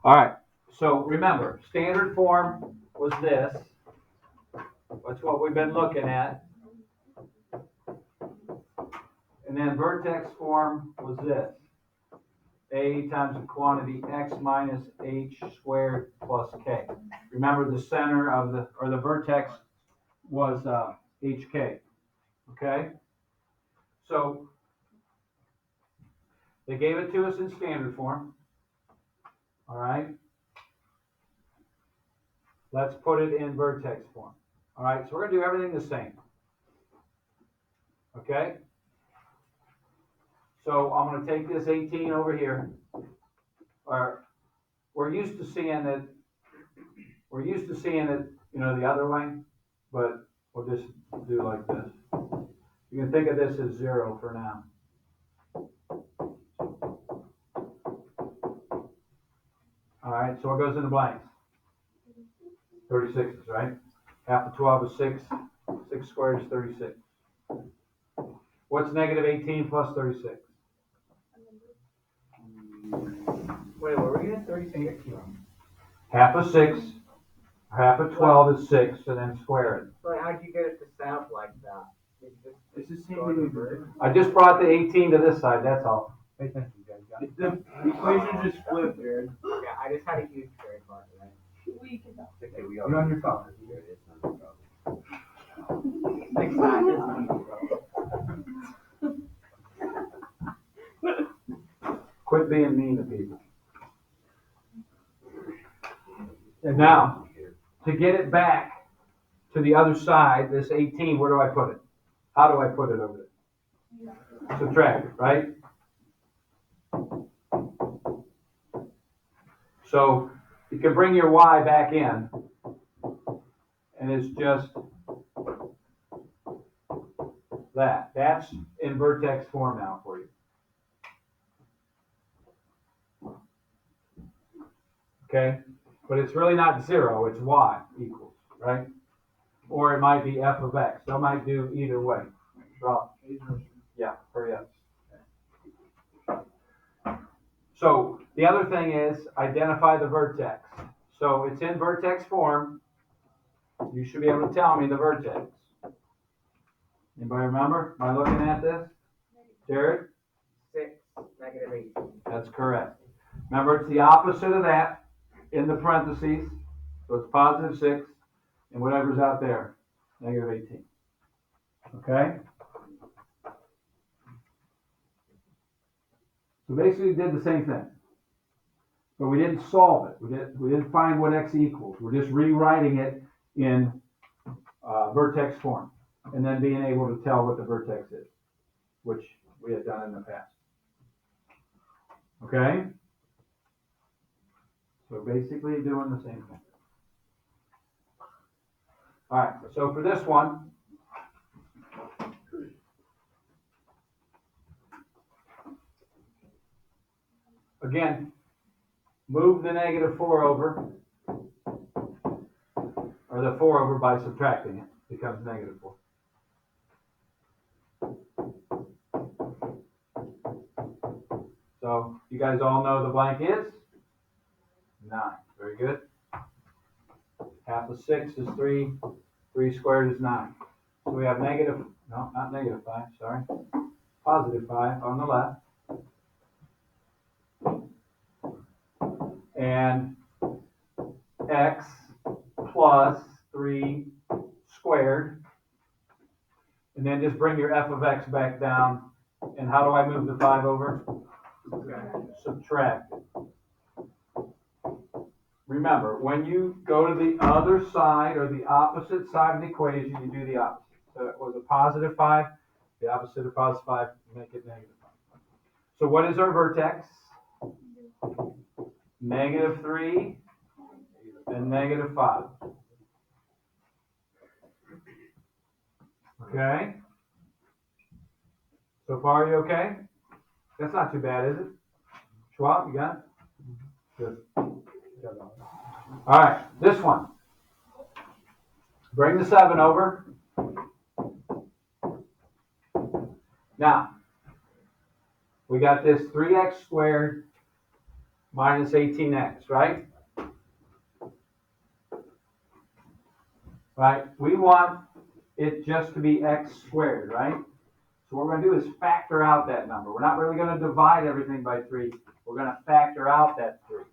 All right, so remember, standard form was this. That's what we've been looking at. And then vertex form was this. A times the quantity x minus h squared plus k. Remember the center of the vertex was hk. Okay? So they gave it to us in standard form. All right? Let's put it in vertex form. All right, so we're going to do everything the same. Okay? So I'm going to take this 18 over here. We're used to seeing it, the other way, but we'll just do like this. You can think of this as 0 for now. All right, so what goes in the blanks? 36s, right? Half of 12 is 6. 6 squared is 36. What's negative 18 plus 36? Wait, were we at 36? Half of 6, half of 12 is 6, and then square it. So how'd you get it to sound like that? It's the same thing we did. I just brought the 18 to this side, that's all. Hey, thank you, guys. The equation just flipped, Jared. Yeah, I just had a huge trade mark, right? Okay, you're on your phone. Next time, Quit being mean to people. And now, to get it back to the other side, this 18, where do I put it? How do I put it over there? Subtract it, right? So you can bring your y back in, and it's just that. That's in vertex form now for you. Okay? But it's really not 0, it's y equals, right? Or it might be f of x. So I might do either way. Draw. Yeah, hurry up. So the other thing is identify the vertex. So it's in vertex form. You should be able to tell me the vertex. Anybody remember? Am I looking at this? Jared? 6, negative 8. That's correct. Remember, it's the opposite of that in the parentheses. So it's positive 6, and whatever's out there, negative 18. Okay? So basically, we did the same thing. But we didn't solve it. We didn't find what x equals. We're just rewriting it in vertex form, and then being able to tell what the vertex is, which we had done in the past. Okay? So basically doing the same thing. All right, so for this one, again, move the negative 4 over, or the 4 over by subtracting it, becomes negative 4. So you guys all know the blank is 9. Very good. Half of 6 is 3. 3 squared is 9. So we have negative, no, not negative 5, sorry. Positive 5 on the left. And x plus 3 squared. And then just bring your f of x back down. And how do I move the 5 over? Subtract it. Remember, when you go to the other side or the opposite side of the equation, you do the opposite. So it was a positive 5. The opposite of positive 5, make it negative 5. So what is our vertex? Negative 3 and negative 5. Okay? So far, are you okay? That's not too bad, is it? Schwab, you got it? Good. All right, this one. Bring the 7 over. Now, we got this 3x squared minus 18x, right? Right? We want it just to be x squared, right? So what we're going to do is factor out that number. We're not really going to divide everything by 3. We're going to factor out that 3.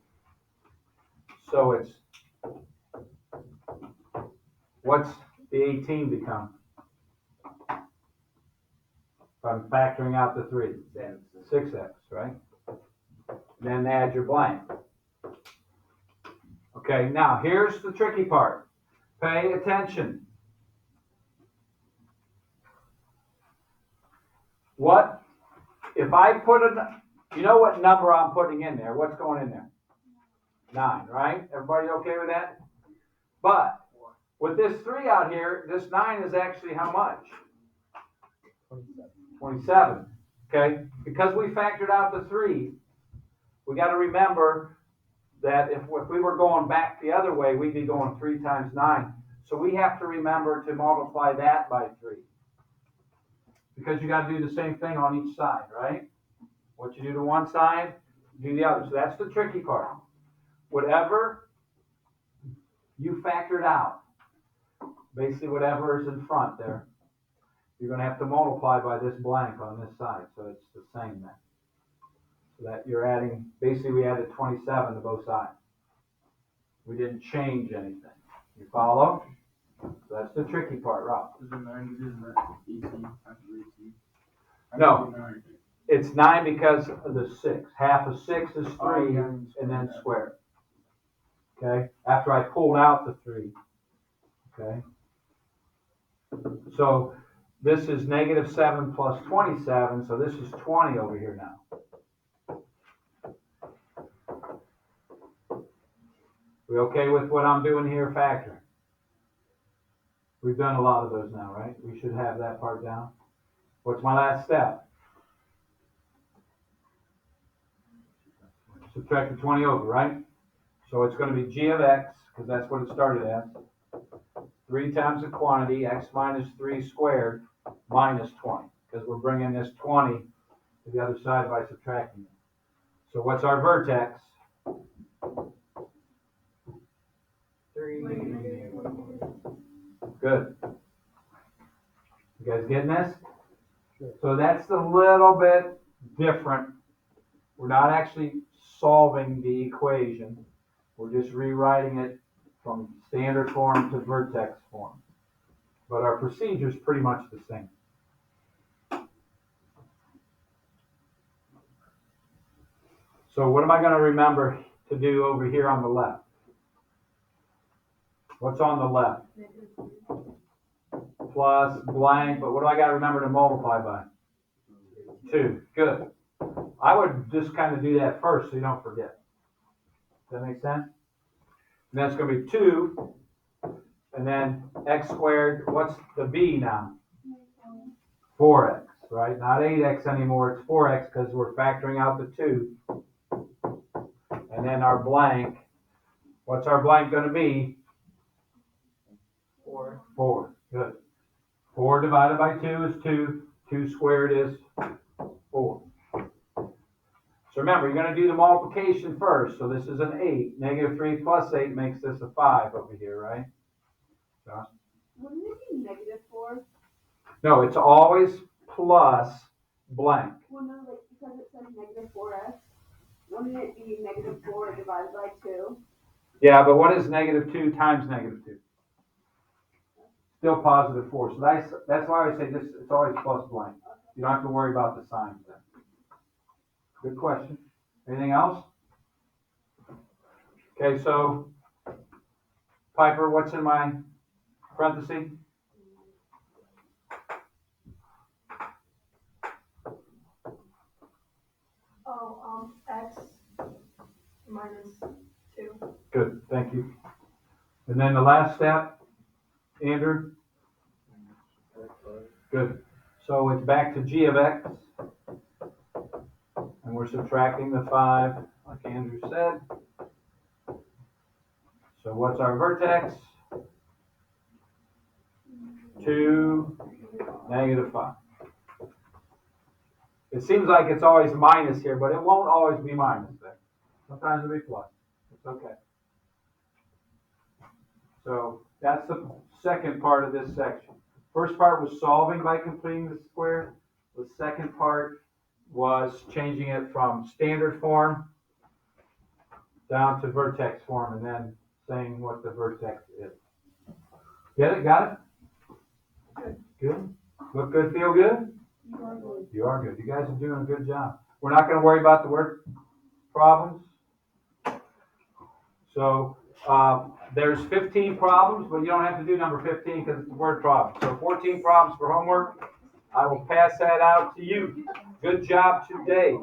So it's, what's the 18 become? If I'm factoring out the 3. 6x, right? Then add your blank. Okay, now here's the tricky part. Pay attention. What, if I put you know what number I'm putting in there? What's going in there? 9, right? Everybody okay with that? But with this 3 out here, this 9 is actually how much? 27. Okay? Because we factored out the 3, we got to remember that if we were going back the other way, we'd be going 3 times 9. So we have to remember to multiply that by 3. Because you got to do the same thing on each side, right? What you do to one side, do the other. So that's the tricky part. Whatever you factored out, basically whatever is in front there, you're going to have to multiply by this blank on this side. So it's the same then. So that you're adding, basically we added 27 to both sides. We didn't change anything. You follow? So that's the tricky part, Rob. Is it 9? Is that 18? After 18? No. It's 9 because of the 6. Half of 6 is 3, and then square. Okay? After I pulled out the 3. Okay? So this is negative 7 plus 27, so this is 20 over here now. We okay with what I'm doing here, factoring? We've done a lot of those now, right? We should have that part down. What's my last step? Subtract the 20 over, right? So it's going to be g of x, because that's what it started as. 3 times the quantity, x minus 3 squared, minus 20. Because we're bringing this 20 to the other side by subtracting it. So what's our vertex? 3. Good. You guys getting this? So that's a little bit different. We're not actually solving the equation. We're just rewriting it from standard form to vertex form. But our procedure is pretty much the same. So what am I going to remember to do over here on the left? What's on the left? Plus blank, but what do I got to remember to multiply by? 2. Good. I would just kind of do that first so you don't forget. Does that make sense? And that's going to be 2. And then x squared, what's the b now? 4x, right? Not 8x anymore, it's 4x because we're factoring out the 2. And then our blank, what's our blank going to be? 4. 4. Good. 4 divided by 2 is 2. 2 squared is 4. So remember, you're going to do the multiplication first. So this is an 8. Negative 3 plus 8 makes this a 5 over here, right? Josh? Wouldn't it be negative 4? No, it's always plus blank. Well, no, like, because it says negative 4x, wouldn't it be negative 4 divided by 2? Yeah, but what is negative 2 times negative 2? Still positive 4. So that's why I say this, it's always plus blank. You don't have to worry about the signs then. Good question. Anything else? Okay, so Piper, what's in my parenthesis? Oh, x minus 2. Good, thank you. And then the last step, Andrew? Good. So it's back to g of x. And we're subtracting the 5, like Andrew said. So what's our vertex? 2, negative 5. It seems like it's always minus here, but it won't always be minus there. Sometimes it'll be plus. It's okay. So that's the second part of this section. First part was solving by completing the square. The second part was changing it from standard form down to vertex form and then saying what the vertex is. Get it? Got it? Good. Look good, feel good? You are good. You guys are doing a good job. We're not going to worry about the word problems. So there's 15 problems, but you don't have to do number 15 because it's the word problem. So 14 problems for homework. I will pass that out to you. Good job today.